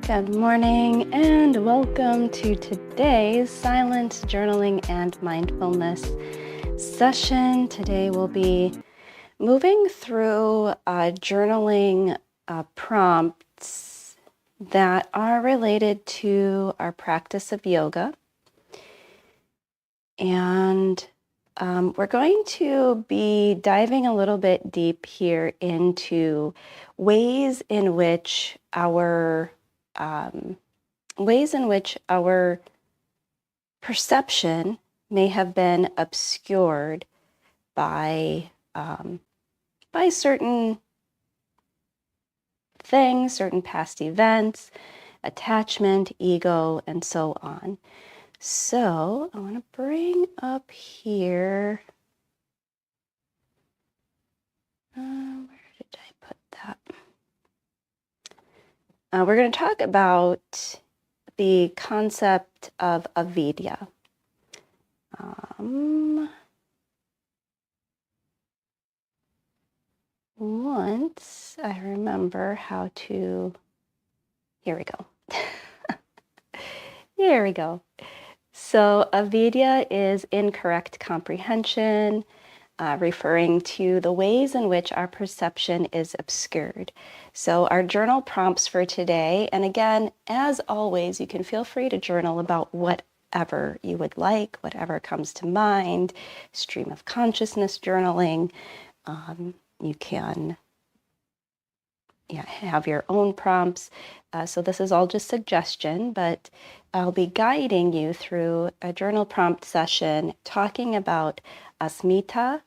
Good morning and welcome to today's silent journaling and mindfulness session. Today we'll be moving through journaling prompts that are related to our practice of yoga. And we're going to be diving a little bit deep here into ways in which our perception may have been obscured by certain things, certain past events, attachment, ego, and so on. So I want to bring up here, where did I put that? We're going to talk about the concept of avidya. Once I remember how to, here we go. Here we go. So avidya is incorrect comprehension, referring to the ways in which our perception is obscured. So our journal prompts for today, and again, as always, you can feel free to journal about whatever you would like, whatever comes to mind, stream of consciousness journaling. You can have your own prompts. So this is all just suggestion, but I'll be guiding you through a journal prompt session talking about asmita,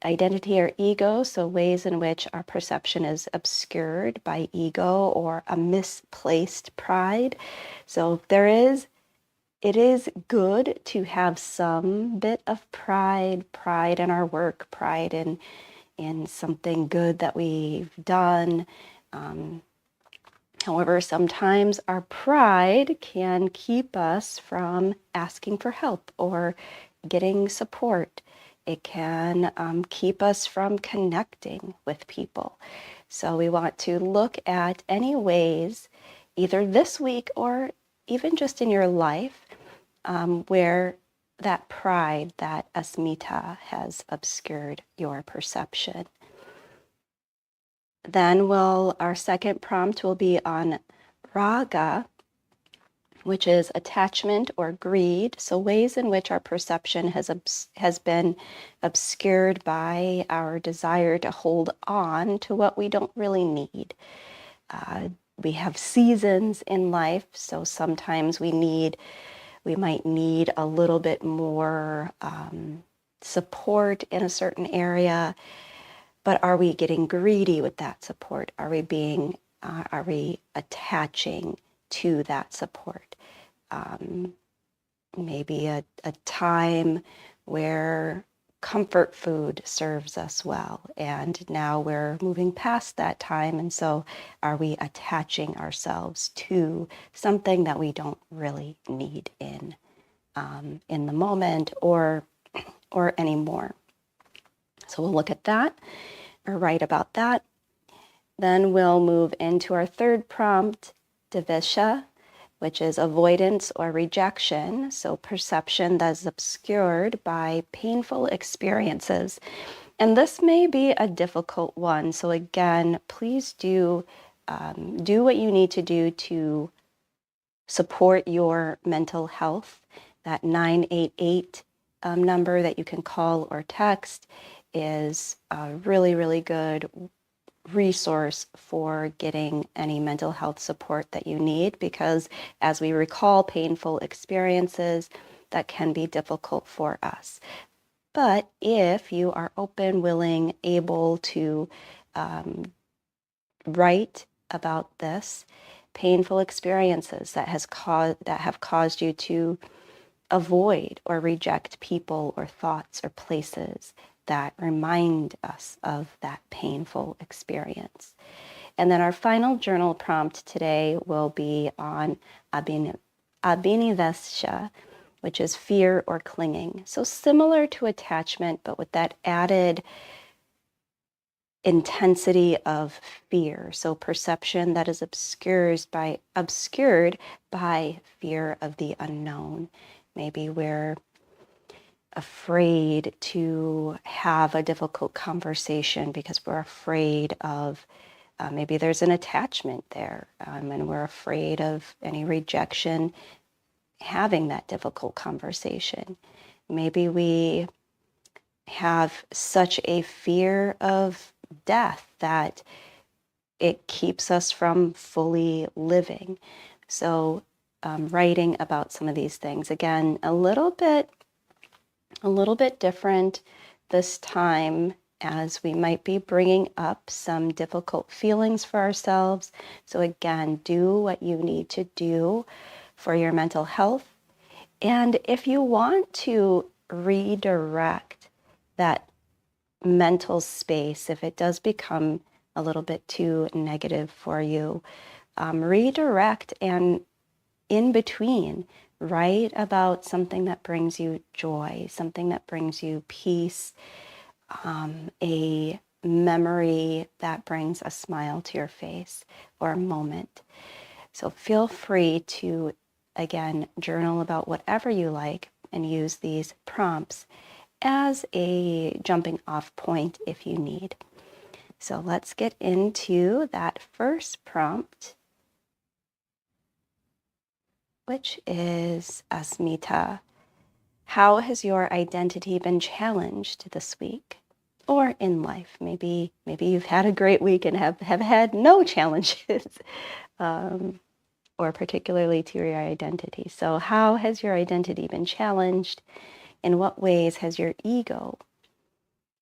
identity or ego, so ways in which our perception is obscured by ego or a misplaced pride. So it is good to have some bit of pride in our work, pride in something good that we've done. However, sometimes our pride can keep us from asking for help or getting support. It can keep us from connecting with people. So we want to look at any ways, either this week or even just in your life, where that pride, that asmita, has obscured your perception. Then our second prompt will be on raga, which is attachment or greed. So ways in which our perception has been obscured by our desire to hold on to what we don't really need. We have seasons in life, so sometimes we might need a little bit more support in a certain area, but are we getting greedy with that support? Are we attaching to that support? Maybe a time where comfort food serves us well, and now we're moving past that time, and so are we attaching ourselves to something that we don't really need in the moment or anymore? So we'll look at that, or write about that. Then we'll move into our third prompt, dvesha, which is avoidance or rejection. So perception that's obscured by painful experiences. And this may be a difficult one. So again, please do what you need to do to support your mental health. That 988 number that you can call or text is a really, really good resource for getting any mental health support that you need, because as we recall painful experiences, that can be difficult for us. But if you are open, willing, able to write about this, painful experiences that have caused you to avoid or reject people or thoughts or places that remind us of that painful experience. And then our final journal prompt today will be on abhinivesha, which is fear or clinging. So similar to attachment, but with that added intensity of fear. So perception that is obscured by fear of the unknown. Maybe we're afraid to have a difficult conversation because we're afraid of maybe there's an attachment there, and we're afraid of any rejection having that difficult conversation. Maybe we have such a fear of death that it keeps us from fully living. So writing about some of these things, again, a little bit different this time, as we might be bringing up some difficult feelings for ourselves. So again, do what you need to do for your mental health. And if you want to redirect that mental space, if it does become a little bit too negative for you, redirect, and in between, write about something that brings you joy, something that brings you peace, a memory that brings a smile to your face, or a moment. So feel free to, again, journal about whatever you like and use these prompts as a jumping off point if you need. So let's get into that first prompt, which is Asmita. How has your identity been challenged this week or in life? Maybe you've had a great week and have had no challenges, or particularly to your identity. So how has your identity been challenged? In what ways has your ego,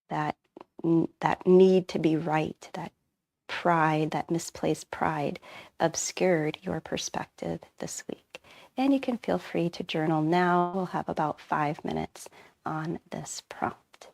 that need to be right, that pride, that misplaced pride, obscured your perspective this week? And you can feel free to journal now. We'll have about 5 minutes on this prompt.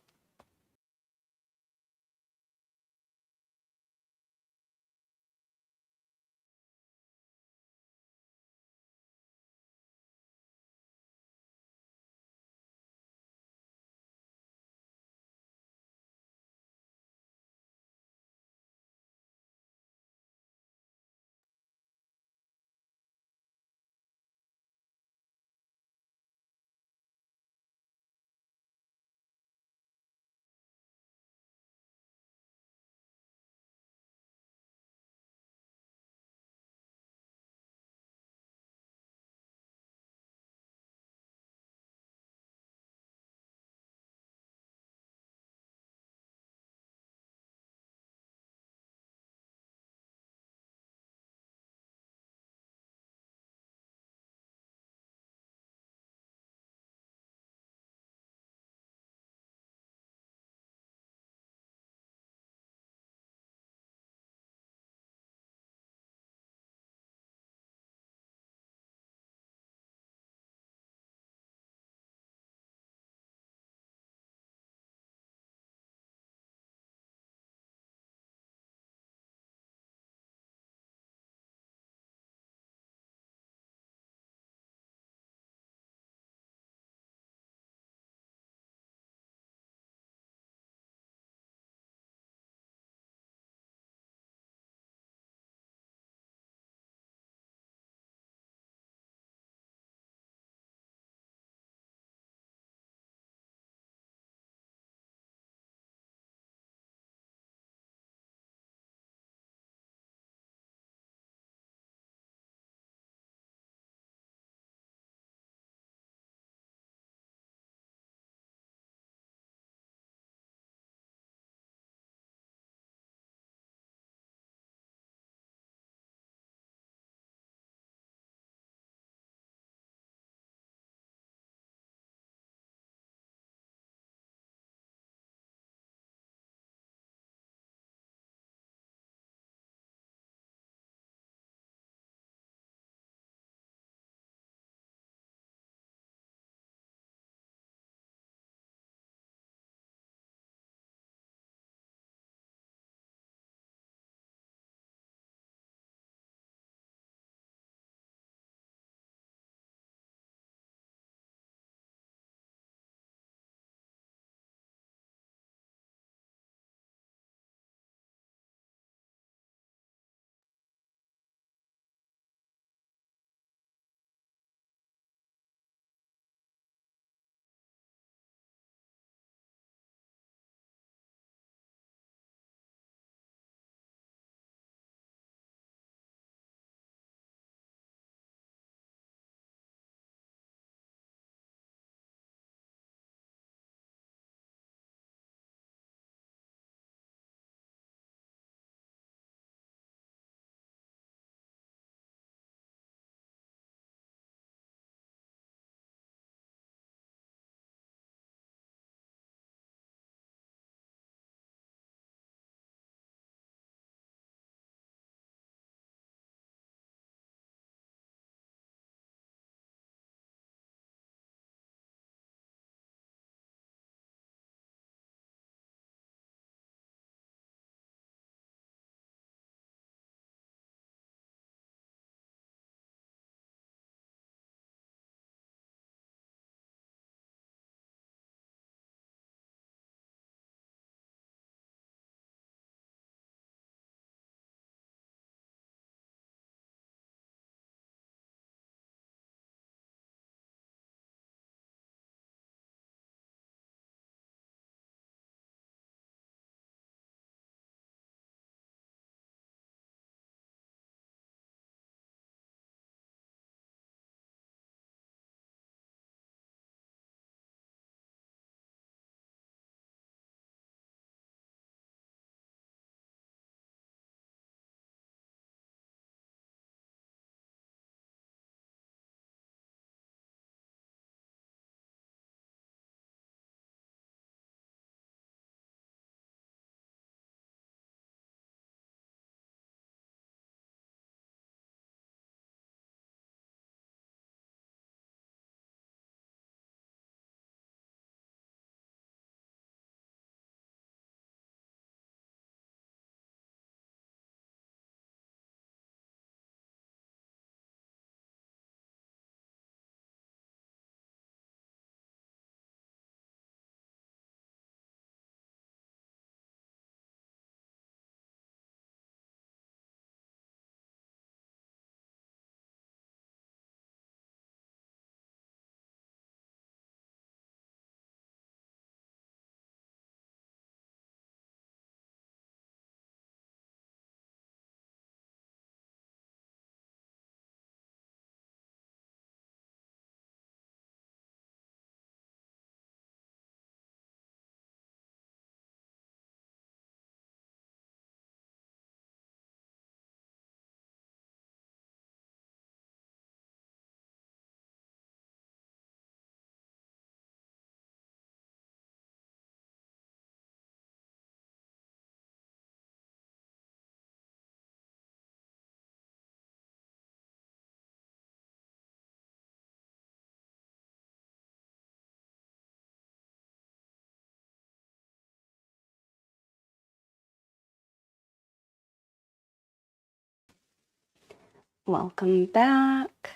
Welcome back.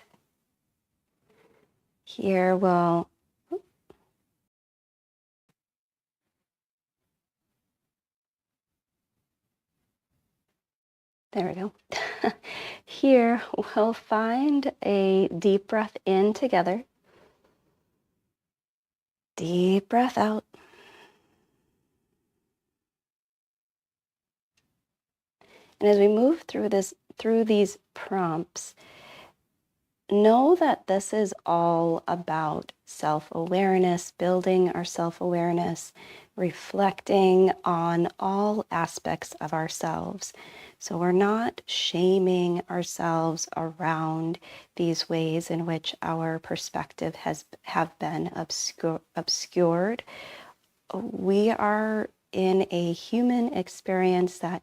Here we'll there we go. Here we'll find a deep breath in together. Deep breath out. And as we move through these prompts, know that this is all about self-awareness, building our self-awareness, reflecting on all aspects of ourselves. So we're not shaming ourselves around these ways in which our perspective have been obscured. We are in a human experience that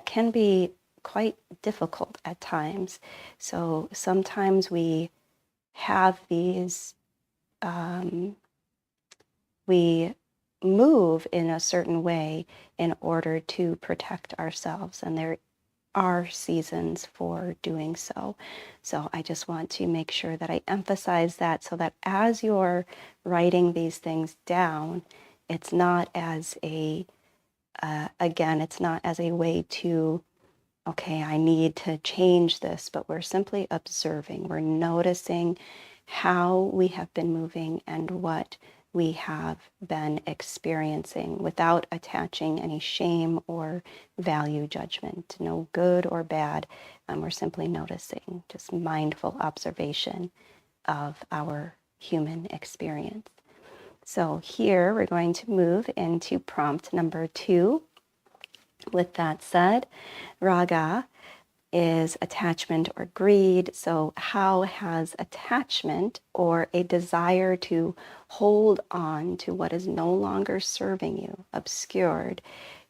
can be quite difficult at times. So sometimes we have these, we move in a certain way in order to protect ourselves, and there are seasons for doing so. So I just want to make sure that I emphasize that, so that as you're writing these things down, it's not as a, again, it's not as a way to, okay, I need to change this, but we're simply observing. We're noticing how we have been moving and what we have been experiencing without attaching any shame or value judgment, no good or bad. We're simply noticing, just mindful observation of our human experience. So here we're going to move into prompt number 2. With that said, raga is attachment or greed. So how has attachment, or a desire to hold on to what is no longer serving you, obscured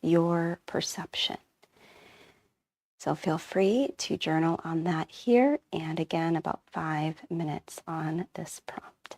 your perception? So feel free to journal on that here, and again, about 5 minutes on this prompt.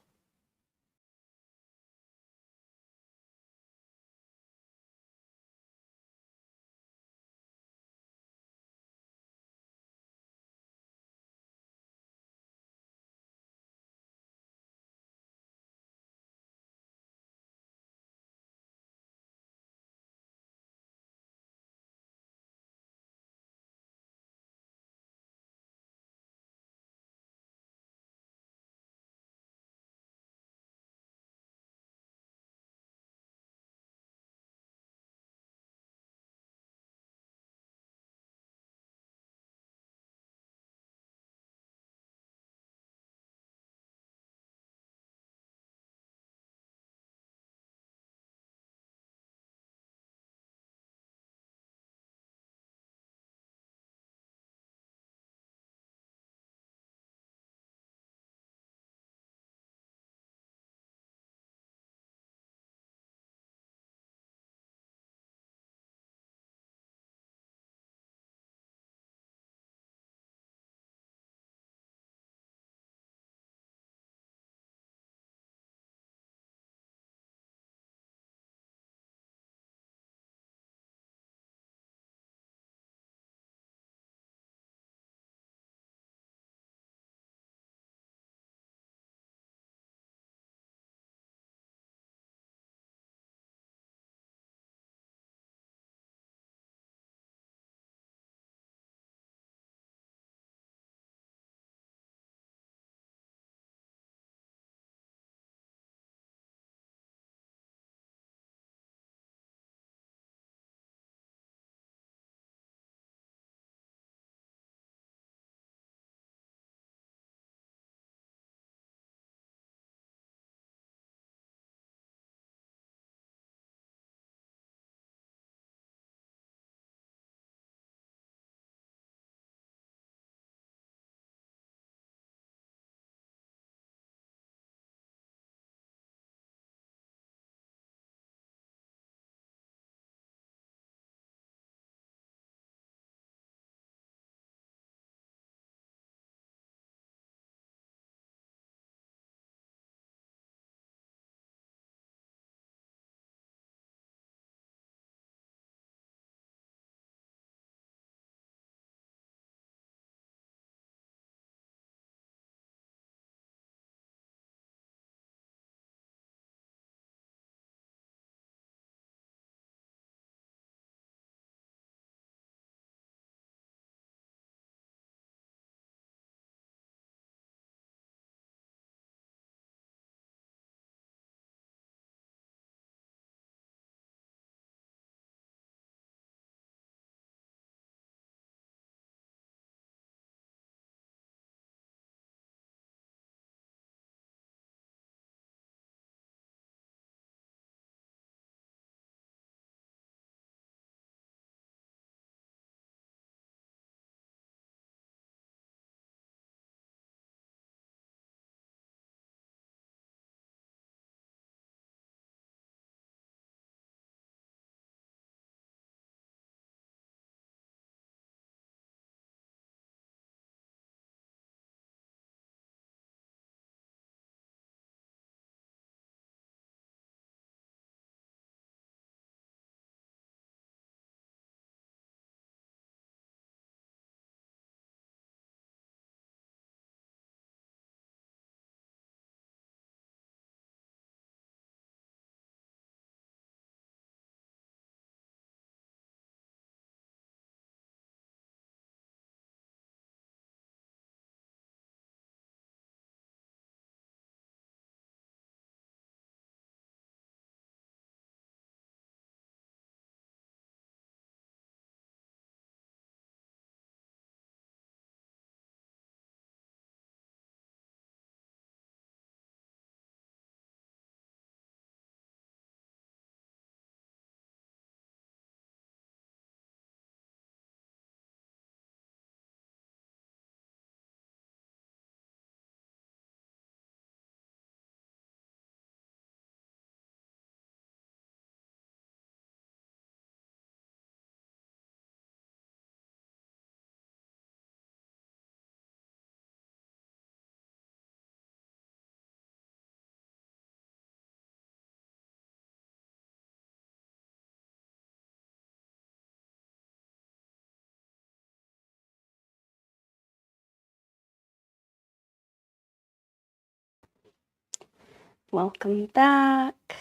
Welcome back.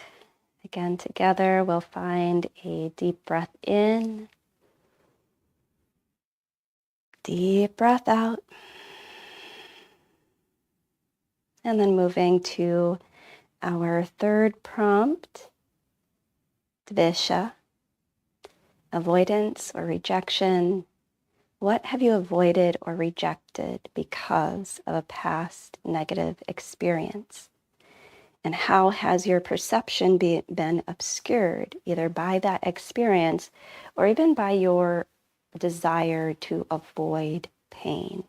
Again, together we'll find a deep breath in, deep breath out, and then moving to our third prompt, dvisha, avoidance or rejection. What have you avoided or rejected because of a past negative experience? And how has your perception been obscured, either by that experience or even by your desire to avoid pain?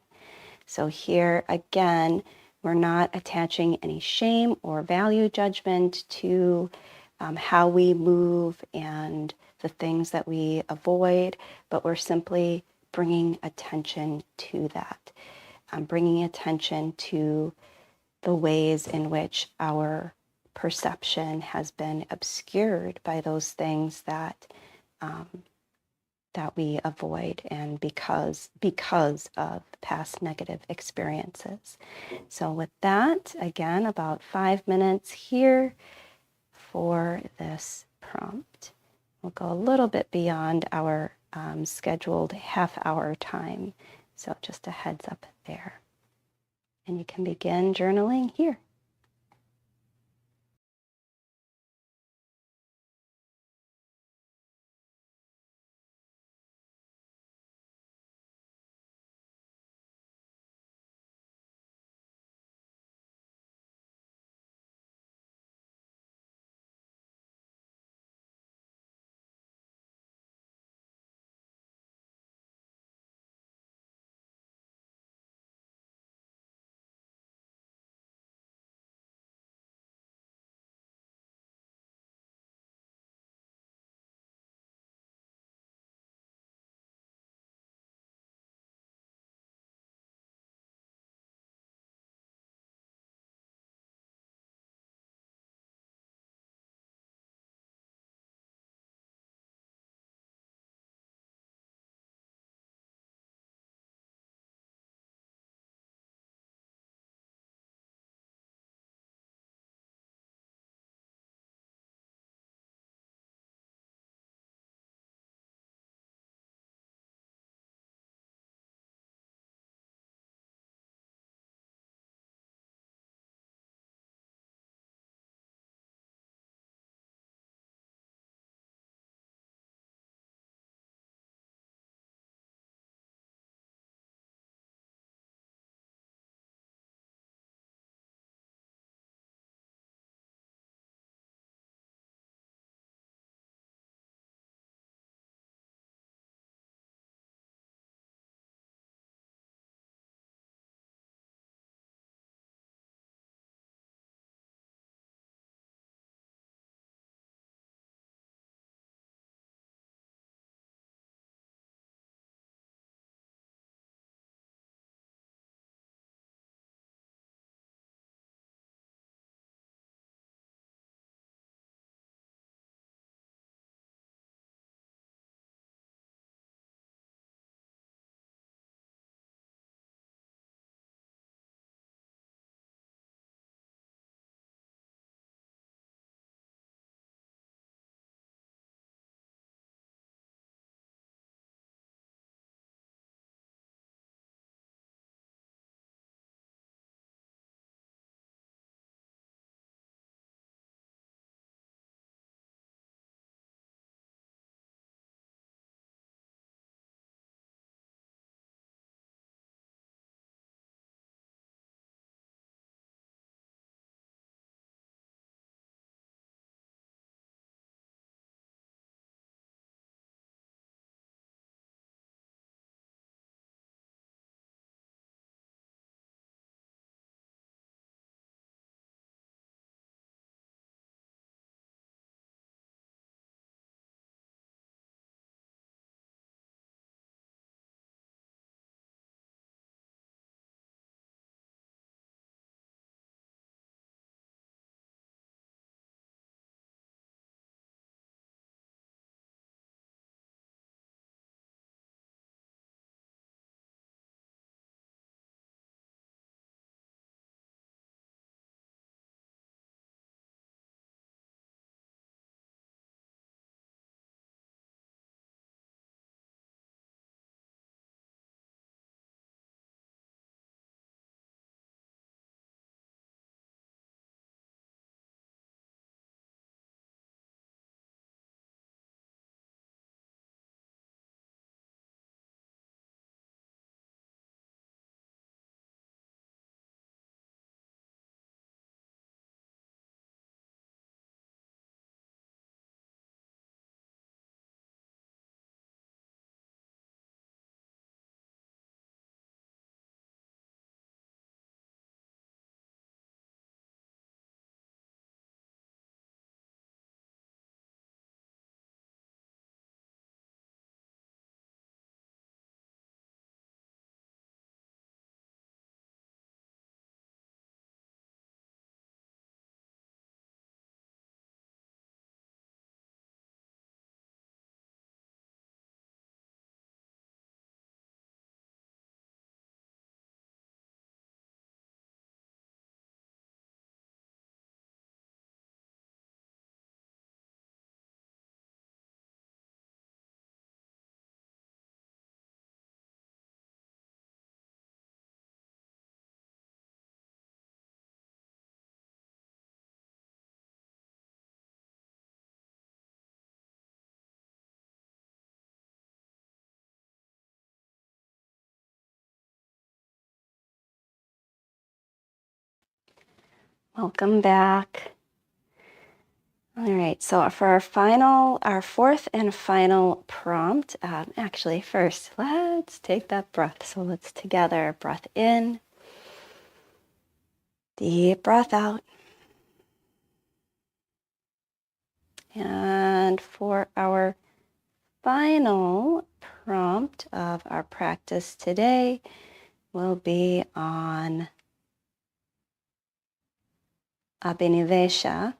So here again, we're not attaching any shame or value judgment to how we move and the things that we avoid, but we're simply bringing attention to that, bringing attention to the ways in which our perception has been obscured by those things that that we avoid, and because of past negative experiences. So with that, again, about 5 minutes here for this prompt. We'll go a little bit beyond our scheduled half-hour time. So just a heads up there. And you can begin journaling here. Welcome back. All right, so for our fourth and final prompt, actually first, let's take that breath. So let's together, breath in, deep breath out. And for our final prompt of our practice today will be on abhinivesha,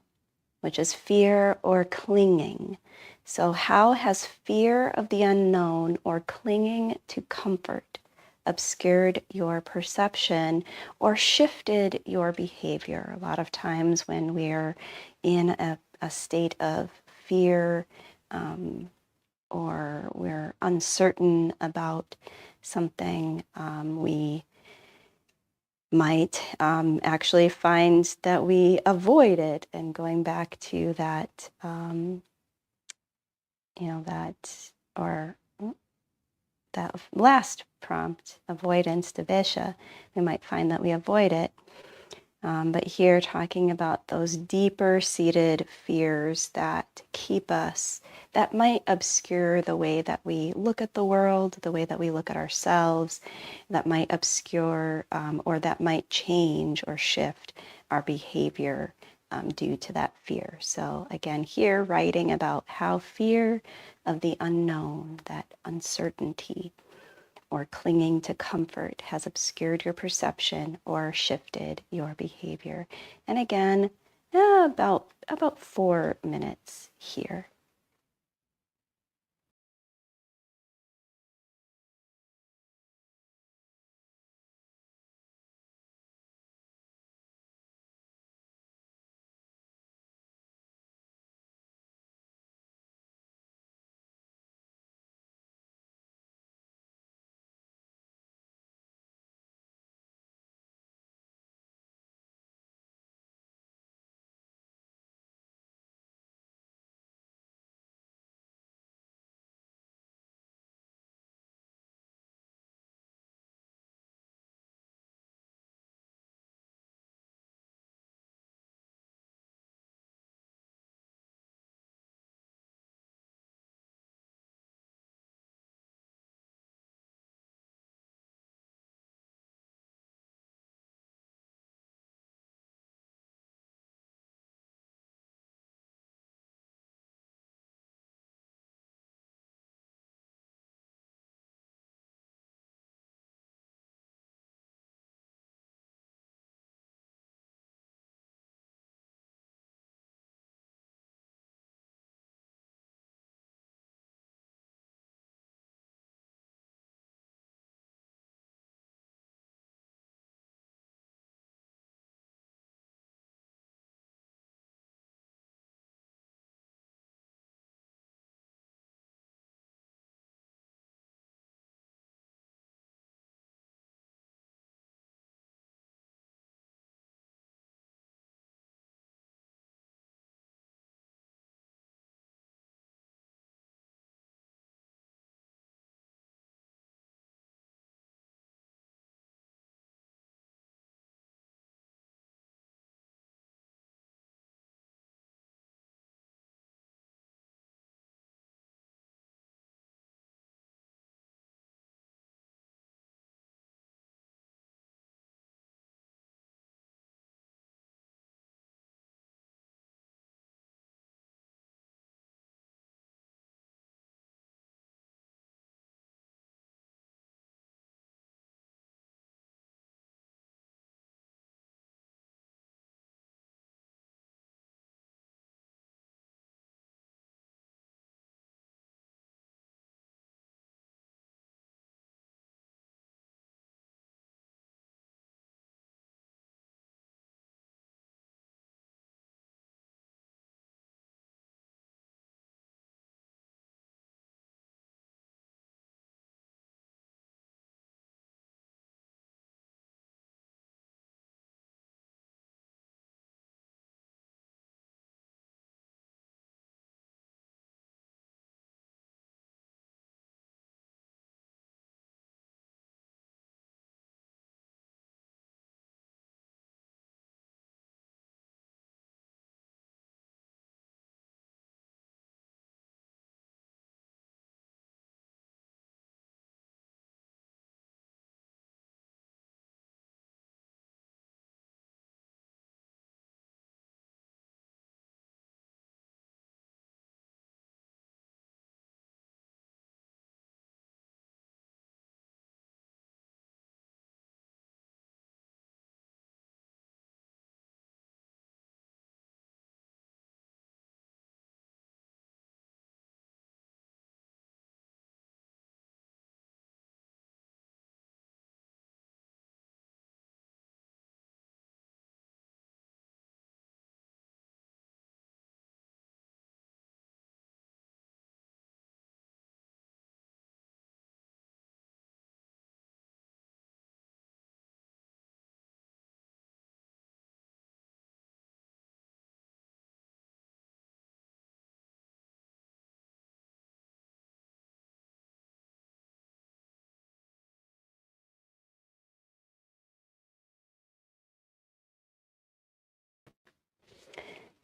which is fear or clinging. So how has fear of the unknown or clinging to comfort obscured your perception or shifted your behavior? A lot of times when we're in a state of fear, or we're uncertain about something, we might actually find that we avoid it. And going back to that, that last prompt, avoidance, devesha, we might find that we avoid it. But here talking about those deeper seated fears that keep us, that might obscure the way that we look at the world, the way that we look at ourselves, that might obscure or that might change or shift our behavior due to that fear. So again, here writing about how fear of the unknown, that uncertainty, or clinging to comfort has obscured your perception or shifted your behavior. And again, about 4 minutes here.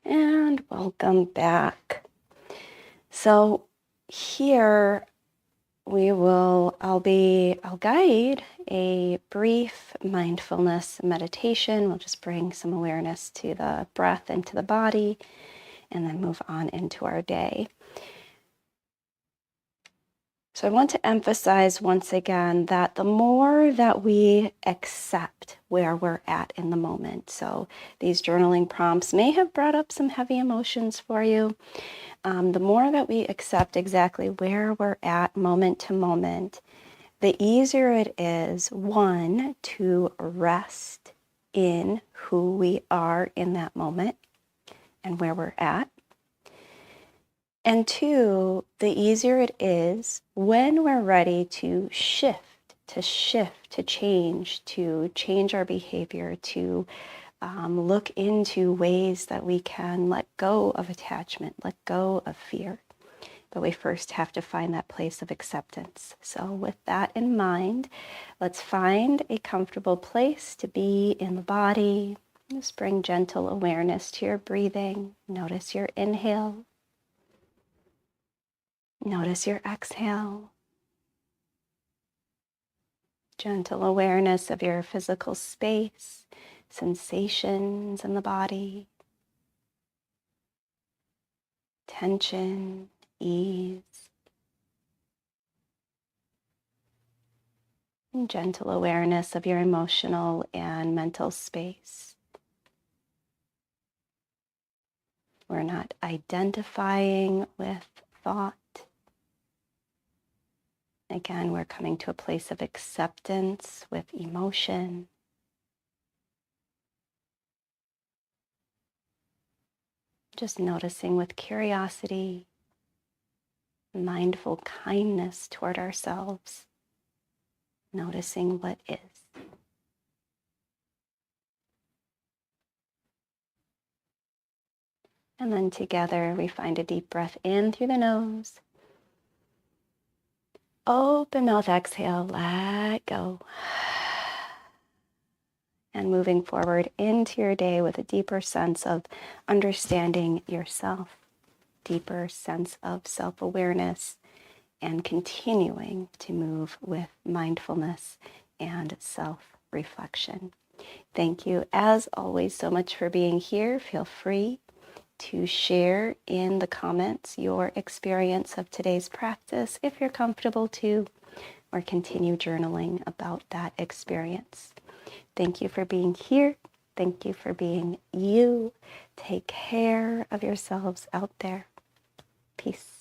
And welcome back. So here I'll guide a brief mindfulness meditation. We'll just bring some awareness to the breath and to the body, and then move on into our day. So I want to emphasize once again that the more that we accept where we're at in the moment, so these journaling prompts may have brought up some heavy emotions for you. The more that we accept exactly where we're at moment to moment, the easier it is, one, to rest in who we are in that moment and where we're at. And two, the easier it is when we're ready to shift, to change our behavior, to look into ways that we can let go of attachment, let go of fear. But we first have to find that place of acceptance. So with that in mind, let's find a comfortable place to be in the body. Just bring gentle awareness to your breathing. Notice your inhale. Notice your exhale. Gentle awareness of your physical space, sensations in the body, tension, ease, and gentle awareness of your emotional and mental space. We're not identifying with thought. Again, we're coming to a place of acceptance with emotion. Just noticing with curiosity, mindful kindness toward ourselves, noticing what is. And then together we find a deep breath in through the nose. Open mouth, exhale, let go. And moving forward into your day with a deeper sense of understanding yourself, deeper sense of self-awareness, and continuing to move with mindfulness and self-reflection. Thank you, as always, so much for being here. Feel free to share in the comments your experience of today's practice if you're comfortable to, or continue journaling about that experience. Thank you for being here. Thank you for being you. Take care of yourselves out there. Peace.